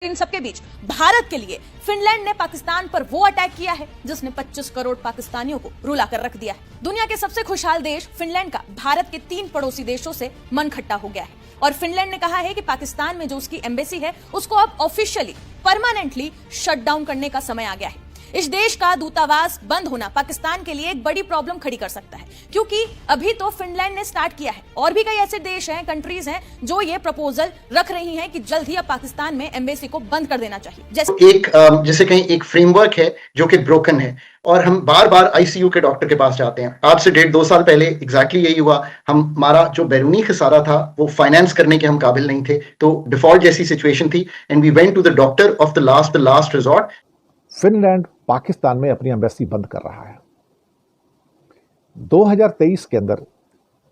इन सबके बीच भारत के लिए फिनलैंड ने पाकिस्तान पर वो अटैक किया है जिसने 25 करोड़ पाकिस्तानियों को रुला कर रख दिया है। दुनिया के सबसे खुशहाल देश फिनलैंड का भारत के 3 पड़ोसी देशों से मन खट्टा हो गया है और फिनलैंड ने कहा है कि पाकिस्तान में जो उसकी एम्बेसी है उसको अब ऑफिशियली परमानेंटली शट डाउन करने का समय आ गया है। इस देश का दूतावास बंद होना पाकिस्तान के लिए एक बड़ी प्रॉब्लम खड़ी कर सकता है, क्योंकि अभी तो फिनलैंड ने स्टार्ट किया है और भी कई ऐसे देश हैं, कंट्रीज हैं जो ये प्रपोजल रख रही हैं कि जल्द ही अब पाकिस्तान में एम्बेसी को बंद कर देना चाहिए। जैसे कहीं एक फ्रेमवर्क है जो कि ब्रोकन है और हम बार बार आईसीयू के डॉक्टर के पास जाते हैं। आज से 1.5-2 साल पहले एग्जैक्टली यही हुआ। हमारा जो बैरूनी खसारा था वो फाइनेंस करने के हम काबिल नहीं थे, तो डिफॉल्ट जैसी सिचुएशन थी and we went to the doctor of the last resort. Finland Pakistan में अपनी एम्बेसी बंद कर रहा है। 2023 के अंदर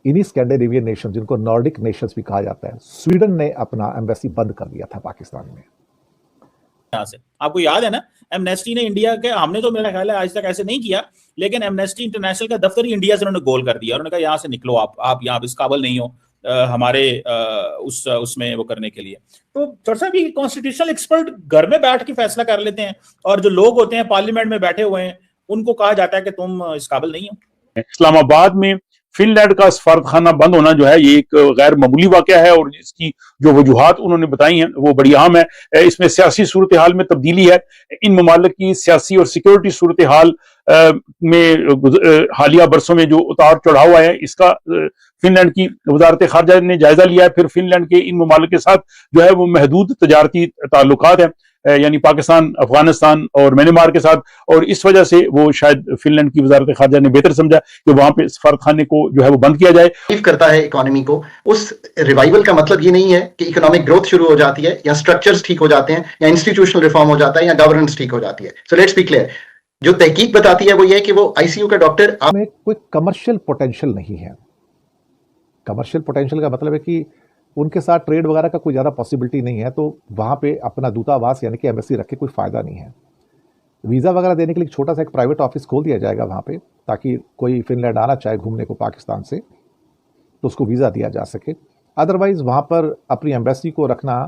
इन्हीं स्कैंडिनेवियन नेशन, जिनको नॉर्डिक नेशंस भी कहा जाता है, स्वीडन ने अपना एम्बेसी बंद कर दिया था पाकिस्तान में। यहाँ से आपको याद है ना, एमनेस्टी ने इंडिया के, हमने तो मेरा ख्याल है आज तक ऐसे नहीं किया, लेकिन एमनेस्टी इंटरनेशनल का दफ्तर ही इंडिया से उन्होंने गोल कर दिया। उन्होंने कहा यहाँ से निकलो, आप यहाँ इस काबिल नहीं हो हमारे उसमें वो करने के लिए। तो सर साहब, ये कॉन्स्टिट्यूशनल एक्सपर्ट घर में बैठ के फैसला कर लेते हैं और जो लोग होते हैं पार्लियामेंट में बैठे हुए हैं उनको कहा जाता है कि तुम इस काबिल नहीं हो। इस्लामाबाद में फिनलैंड का सफारतखाना बंद होना जो है ये एक गैर मामूली वाकया है और इसकी जो वजूहात उन्होंने बताई हैं वो बड़ी अहम है। इसमें सियासी सूरत हाल में तब्दीली है। इन ममालिक की सियासी और सिक्योरिटी सूरत हाल में हालिया बरसों में जो उतार चढ़ाव आया है इसका फिनलैंड की वजारत खारजा ने जायजा लिया है। फिर फिनलैंड के इन ममालिक के साथ जो है वो महदूद तजारती ताल्लुकात है, यानी पाकिस्तान, अफगानिस्तान और म्यांमार के साथ, और इस वजह से वो शायद फिनलैंड की वजारत खारजा ने बेहतर समझा कि वहां पे सफारतखाने को जो है वो बंद किया जाए। करता है इकोनॉमी को। उस रिवाइवल का मतलब ये नहीं है कि इकोनॉमिक ग्रोथ शुरू हो जाती है या स्ट्रक्चर्स ठीक हो जाते हैं या इंस्टीट्यूशनल रिफॉर्म हो जाता है या गवर्नेंस ठीक हो जाती है। सो लेट्स बी क्लियर, जो तहकीक बताती है वो ये है कि वो आईसीयू का डॉक्टर में कोई कमर्शियल पोटेंशियल नहीं है। कमर्शियल पोटेंशियल का मतलब है कि उनके साथ ट्रेड वगैरह का कोई ज़्यादा पॉसिबिलिटी नहीं है, तो वहाँ पे अपना दूतावास यानी कि एम्बेसी रख के कोई फ़ायदा नहीं है। वीज़ा वगैरह देने के लिए छोटा सा एक प्राइवेट ऑफिस खोल दिया जाएगा वहाँ पे, ताकि कोई फिनलैंड आना चाहे घूमने को पाकिस्तान से तो उसको वीज़ा दिया जा सके। अदरवाइज़ वहाँ पर अपनी एम्बेसी को रखना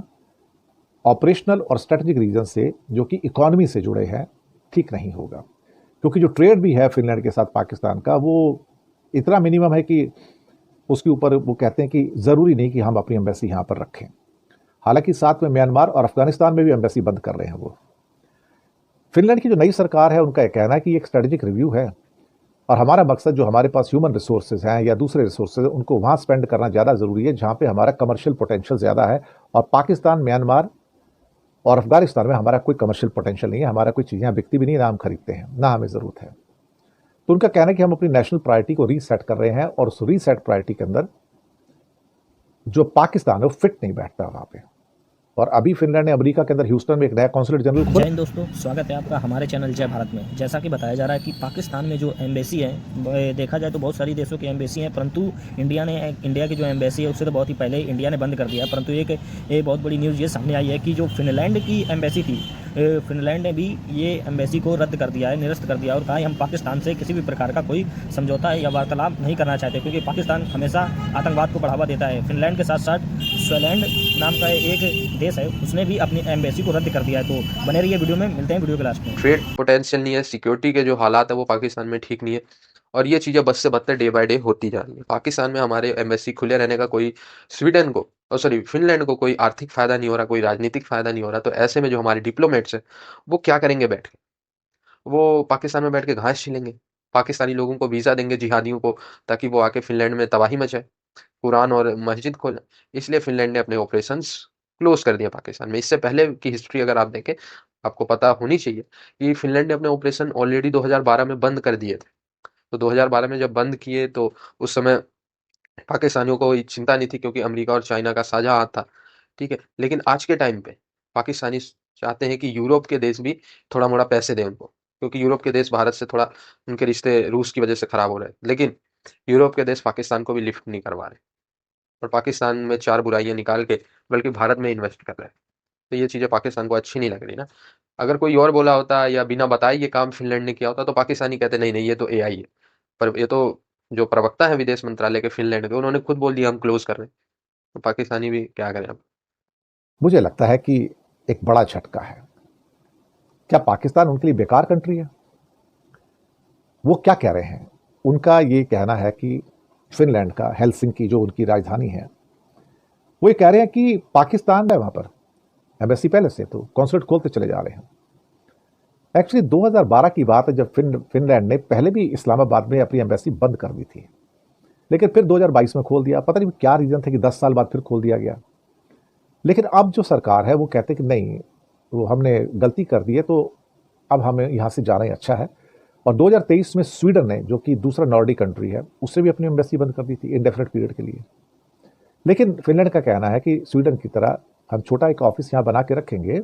ऑपरेशनल और स्ट्रेटजिक रीजन से, जो कि इकॉनमी से जुड़े हैं, ठीक नहीं होगा। क्योंकि जो ट्रेड भी है फिनलैंड के साथ पाकिस्तान का वो इतना मिनिमम है कि उसके ऊपर वो कहते हैं कि ज़रूरी नहीं कि हम अपनी एम्बेसी यहाँ पर रखें। हालांकि साथ में म्यांमार और अफगानिस्तान में भी एम्बेसी बंद कर रहे हैं वो। फिनलैंड की जो नई सरकार है उनका यह कहना है कि ये एक स्ट्रेटजिक रिव्यू है और हमारा मकसद जो हमारे पास ह्यूमन रिसोर्सेज हैं या दूसरे रिसोर्सेज हैं उनको वहाँ स्पेंड करना ज़्यादा ज़रूरी है जहाँ पे हमारा कमर्शियल पोटेंशियल ज़्यादा है, और पाकिस्तान, म्यांमार और अफगानिस्तान में हमारा कोई कमर्शियल पोटेंशियल नहीं है। हमारा कोई चीज़ें बिकती भी नहीं, ना हम खरीदते हैं, ना हमें ज़रूरत है। तो उनका कहना है कि हम अपनी नेशनल प्रायोरिटी को रीसेट कर रहे हैं और उस रीसेट प्रायोरिटी के अंदर जो पाकिस्तान है वो फिट नहीं बैठता वहाँ पे। और अभी फिनलैंड ने अमेरिका के अंदर ह्यूस्टन में एक नया कॉन्सुलेट जनरल खोला। जय हिंद दोस्तों, स्वागत है आपका हमारे चैनल जय भारत में। जैसा कि बताया जा रहा है कि पाकिस्तान में जो एम्बेसी है, देखा जाए तो बहुत सारी देशों की एम्बेसी है, परंतु इंडिया की जो एम्बेसी है उससे तो बहुत ही पहले इंडिया ने बंद कर दिया। परंतु एक बहुत बड़ी न्यूज़ ये सामने आई है कि जो फिनलैंड की एम्बेसी थी, फिनलैंड ने भी ये एम्बेसी को रद्द कर दिया है, निरस्त कर दिया और कहा हम पाकिस्तान से किसी भी प्रकार का कोई समझौता या वार्तालाप नहीं करना चाहते, क्योंकि पाकिस्तान हमेशा आतंकवाद को बढ़ावा देता है। फिनलैंड के साथ साथ स्विट्जरलैंड नाम का एक देश है, उसने भी अपनी एम्बेसी को रद्द कर दिया है। तो बने रहिए वीडियो में, मिलते हैं वीडियो के लास्ट में। ट्रेड पोटेंशियल नहीं है, सिक्योरिटी के जो हालात है वो पाकिस्तान में ठीक नहीं है और ये चीज़ें बद से बदतर डे बाय डे होती जा रही है। पाकिस्तान में हमारे एम्बेसी खुले रहने का कोई फिनलैंड को कोई आर्थिक फ़ायदा नहीं हो रहा, कोई राजनीतिक फ़ायदा नहीं हो रहा। तो ऐसे में जो हमारे डिप्लोमेट्स हैं वो क्या करेंगे बैठ के? वो पाकिस्तान में बैठ के घास छीलेंगे, पाकिस्तानी लोगों को वीज़ा देंगे, जिहादियों को, ताकि वो आके फिनलैंड में तबाही मचाए, कुरान और मस्जिद खोलें। इसलिए फिनलैंड ने अपने ऑपरेशंस क्लोज कर दिया पाकिस्तान में। इससे पहले की हिस्ट्री अगर आप देखें, आपको पता होनी चाहिए कि फिनलैंड ने अपने ऑपरेशन ऑलरेडी 2012 में बंद कर दिए थे। तो 2012 में जब बंद किए तो उस समय पाकिस्तानियों को चिंता नहीं थी, क्योंकि अमेरिका और चाइना का साझा हाथ था, ठीक है। लेकिन आज के टाइम पे पाकिस्तानी चाहते हैं कि यूरोप के देश भी थोड़ा मोड़ा पैसे दें उनको, क्योंकि यूरोप के देश भारत से थोड़ा, उनके रिश्ते रूस की वजह से खराब हो रहे हैं, लेकिन यूरोप के देश पाकिस्तान को भी लिफ्ट नहीं करवा रहे और पाकिस्तान में 4 बुराइयां निकाल के बल्कि भारत में इन्वेस्ट कर रहे हैं। तो ये चीज़ें पाकिस्तान को अच्छी नहीं लग रही ना। अगर कोई और बोला होता या बिना बताए ये काम फिनलैंड ने किया होता तो पाकिस्तानी कहते नहीं नहीं ये तो एआई है, पर ये तो जो प्रवक्ता है विदेश मंत्रालय के फिनलैंड के, उन्होंने खुद बोल दिया हम क्लोज कर रहे हैं। तो पाकिस्तानी भी क्या करें अब। मुझे लगता है कि एक बड़ा झटका है। क्या पाकिस्तान उनके लिए बेकार कंट्री है? वो क्या कह रहे हैं? उनका ये कहना है कि फिनलैंड का हेलसिंकी जो उनकी राजधानी है, वो ये कह रहे हैं कि पाकिस्तान है वहां पर एम्बेसी पहले से, तो कॉन्सुलेट खोलते चले जा रहे हैं। एक्चुअली 2012 की बात है जब फिनलैंड ने पहले भी इस्लामाबाद में अपनी एम्बेसी बंद कर दी थी, लेकिन फिर 2022 में खोल दिया। पता नहीं क्या रीजन था कि 10 साल बाद फिर खोल दिया गया। लेकिन अब जो सरकार है वो कहते कि नहीं, वो हमने गलती कर दी है, तो अब हमें यहाँ से जाना ही अच्छा है। और 2023 में स्वीडन ने, जो कि दूसरा नॉर्डिक कंट्री है, उससे भी अपनी एम्बेसी बंद कर दी थी इंडेफिनिट पीरियड के लिए। लेकिन फिनलैंड का कहना है कि स्वीडन की तरह हम छोटा एक ऑफिस यहाँ बना के रखेंगे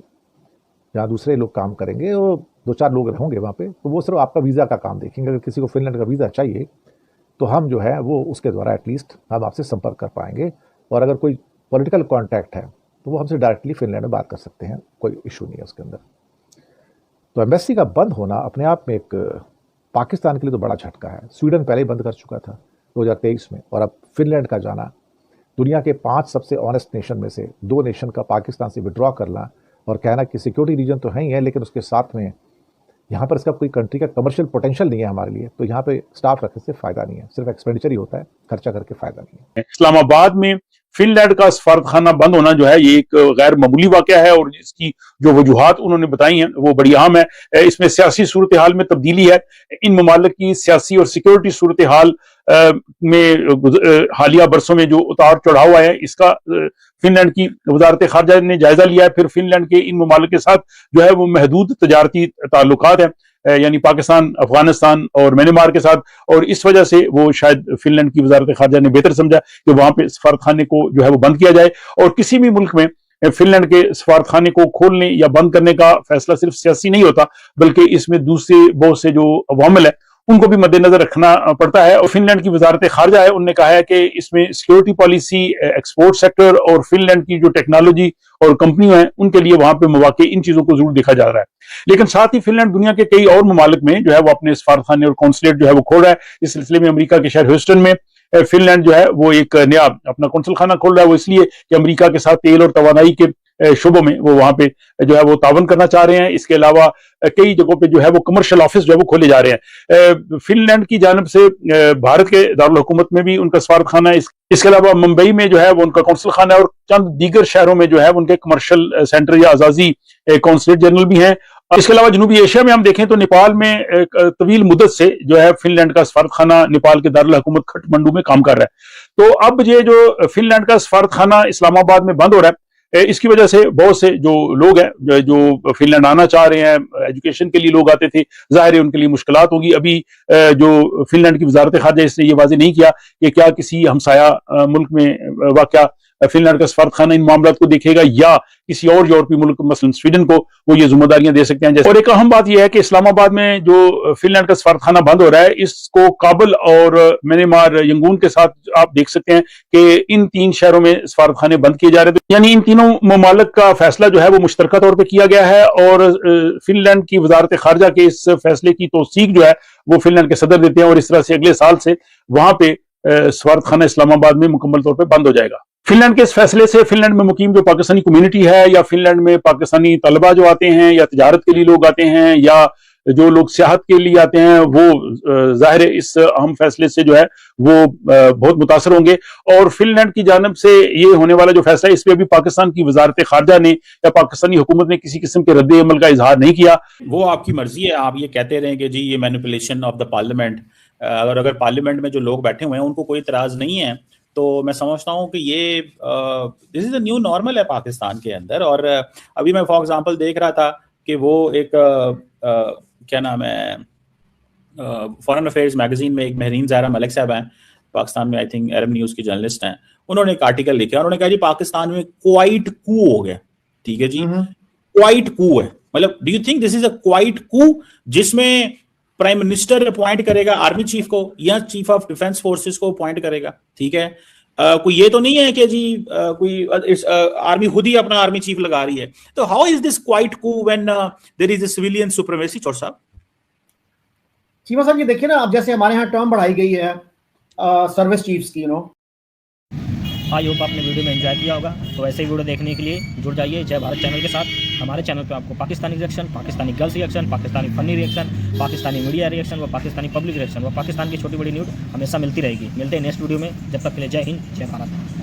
जहाँ दूसरे लोग काम करेंगे, और 2-4 लोग होंगे वहाँ पे, तो वो सिर्फ आपका वीज़ा का काम देखेंगे। अगर किसी को फिनलैंड का वीज़ा चाहिए तो हम जो है वो उसके द्वारा एटलीस्ट हम आपसे संपर्क कर पाएंगे, और अगर कोई पॉलिटिकल कॉन्टैक्ट है तो वो हमसे डायरेक्टली फिनलैंड में बात कर सकते हैं, कोई इशू नहीं है उसके अंदर। तो एम्बेसी का बंद होना अपने आप में एक पाकिस्तान के लिए तो बड़ा झटका है। स्वीडन पहले ही बंद कर चुका था 2023 में, और अब फिनलैंड का जाना, दुनिया के 5 सबसे ऑनेस्ट नेशन में से 2 नेशन का पाकिस्तान से विड्रॉ करना और कहना कि सिक्योरिटी रीजन तो है ही है, लेकिन उसके साथ में यहाँ पर इसका कोई कंट्री का कमर्शियल पोटेंशियल नहीं है हमारे लिए, तो यहाँ पे स्टाफ रखने से फायदा नहीं है, सिर्फ एक्सपेंडिचर ही होता है, खर्चा करके फायदा नहीं है। इस्लामाबाद में फिनलैंड का सफारतखाना बंद होना जो है ये एक गैर मामूली वाकया है, और इसकी जो वजूहात उन्होंने बताई हैं वो बड़ी अहम है। इसमें सियासी सूरत हाल में तब्दीली है। इन ममालिक की सियासी और सिक्योरिटी सूरत हाल में हालिया बरसों में जो उतार चढ़ाव आया है, इसका फिनलैंड की वजारत खारजा ने जायजा लिया है। फिर फिनलैंड के इन ममालिक के साथ जो है वो महदूद तजारती ताल्लुकात हैं, यानी पाकिस्तान, अफगानिस्तान और म्यांमार के साथ, और इस वजह से वो शायद फिनलैंड की वजारत खारजा ने बेहतर समझा कि वहां पे सफारतखाने को जो है वो बंद किया जाए। और किसी भी मुल्क में फिनलैंड के सफारतखाने को खोलने या बंद करने का फैसला सिर्फ सियासी नहीं होता, बल्कि इसमें दूसरे बहुत से जो अवामिल है उनको भी मद्देनजर रखना पड़ता है। और फिनलैंड की वजारत खारजा है, उन्होंने कहा है कि इसमें सिक्योरिटी पॉलिसी, एक्सपोर्ट सेक्टर और फिनलैंड की जो टेक्नोलॉजी और कंपनियां हैं उनके लिए वहां पे मौके, इन चीजों को जरूर देखा जा रहा है। लेकिन साथ ही फिनलैंड दुनिया के कई और ममालिक में जो है वो अपने सफारतखाने और कॉन्सुलेट जो है वो खोल रहा है। इस सिलसिले में अमेरिका के शहर ह्यूस्टन में फिनलैंड जो है वो एक नया अपना कौंसल खाना खोल रहा है। वो इसलिए कि अमेरिका के साथ तेल और तवानाई के शुबों में वो वहां पे जो है वो तावन करना चाह रहे हैं। इसके अलावा कई जगहों पे जो है वो कमर्शियल ऑफिस जो है वो खोले जा रहे हैं। फिनलैंड की जानब से भारत के दारुल हुकूमत में भी उनका सफारत खाना है। इसके अलावा मुंबई में जो है वो उनका कौंसल खाना है, और चंद दीगर शहरों में जो है उनके कमर्शियल सेंटर या आजाजी कौंसलेट जनरल भी हैं। इसके अलावा जनूबी एशिया में हम देखें तो नेपाल में तवील मुद्दत से जो है फिनलैंड का सफारत खाना नेपाल के दारुल हुकूमत खटमंडू में काम कर रहा है। तो अब ये जो फिनलैंड का सफारत खाना इस्लामाबाद में बंद हो रहा है, इसकी वजह से बहुत से जो लोग हैं जो फिनलैंड आना चाह रहे हैं, एजुकेशन के लिए लोग आते थे, जाहिर है उनके लिए मुश्किलात होगी। अभी जो फिनलैंड की वजारत खारजा इसने ये वाज़ेह नहीं किया कि क्या किसी हमसाया मुल्क में वाक़या फिनलैंड का सफारतखाना इन मामलात को देखेगा या किसी और यूरोपीय मुल्क मसलन स्वीडन को वो ये जिम्मेदारियां दे सकते हैं। और एक अहम बात यह है कि इस्लामाबाद में जो फिनलैंड का सफारतखाना बंद हो रहा है, इसको काबुल और म्यांमार, यंगून के साथ आप देख सकते हैं कि इन 3 शहरों में सफारतखाने बंद किए जा रहे थे। यानी इन तीनों ममालिक का फैसला जो है वो मुश्तरका तौर पर किया गया है, और फिनलैंड की वजारत खारजा के इस फैसले की तौसीक जो है वो फिनलैंड के सदर देते हैं, और इस तरह से अगले साल से वहां पे सफारतखाना इस्लामाबाद में मुकम्मल तौर पर बंद हो जाएगा। फिनलैंड के इस फैसले से फिनलैंड में मुकीम जो पाकिस्तानी कम्युनिटी है, या फिनलैंड में पाकिस्तानी तलबा जो आते हैं, या तिजारत के लिए लोग आते हैं, या जो लोग सियाहत के लिए आते हैं, वो जाहिर है इस अहम फैसले से जो है वो बहुत मुतासर होंगे। और फिनलैंड की जानब से ये होने वाला जो फैसला है, इस पर अभी पाकिस्तान की वजारत खारजा ने या पाकिस्तानी हुकूमत ने किसी किस्म के रद्द अमल का इजहार नहीं किया। वो आपकी मर्जी है, आप ये कहते रहें कि जी ये मैनिपुलेशन ऑफ द पार्लियामेंट, अगर पार्लियामेंट में जो लोग बैठे हुए हैं उनको कोई इतराज नहीं है, तो मैं समझता हूँ कि ये this is a new normal है पाकिस्तान के अंदर। और अभी मैं फॉर एग्जांपल देख रहा था कि वो एक क्या नाम है, फॉरेन अफेयर्स मैगजीन में एक महरीन ज़ाहरा मलिक साहब हैं, पाकिस्तान में आई थिंक अरब न्यूज़ की जर्नलिस्ट हैं, उन्होंने एक आर्टिकल लिखा, उन्होंने कहा जी पाकिस्तान में क्वाइट कू हो गया। ठीक है जी, क्वाइट कू है, मतलब do you think this is a quiet coup जिसमें प्राइम मिनिस्टर अपॉइंट करेगा आर्मी चीफ को या चीफ ऑफ डिफेंस फोर्सेस को अपॉइंट करेगा? ठीक है, कोई ये तो नहीं है कि जी कोई आर्मी खुद ही अपना आर्मी चीफ लगा रही है। तो how is this quite coup when there is a civilian supremacy? Chaur साहब, चीमा साहब ये देखिए ना, अब जैसे हमारे यहाँ टर्म बढ़ाई गई है सर्विस चीफ्स की, आई होप आपने वीडियो में एंजॉय किया होगा। तो ऐसे ही वीडियो देखने के लिए जुड़ जाइए जय भारत चैनल के साथ। हमारे चैनल पे आपको Pakistani reaction, Pakistani girls reaction, Pakistani funny reaction, Pakistani media reaction व पाकिस्तानी पब्लिक रिएक्शन व पाकिस्तान की छोटी बड़ी न्यूज़ हमेशा मिलती रहेगी। मिलते हैं नेक्स्ट वीडियो में, जब तक के लिए जय हिंद जय भारत।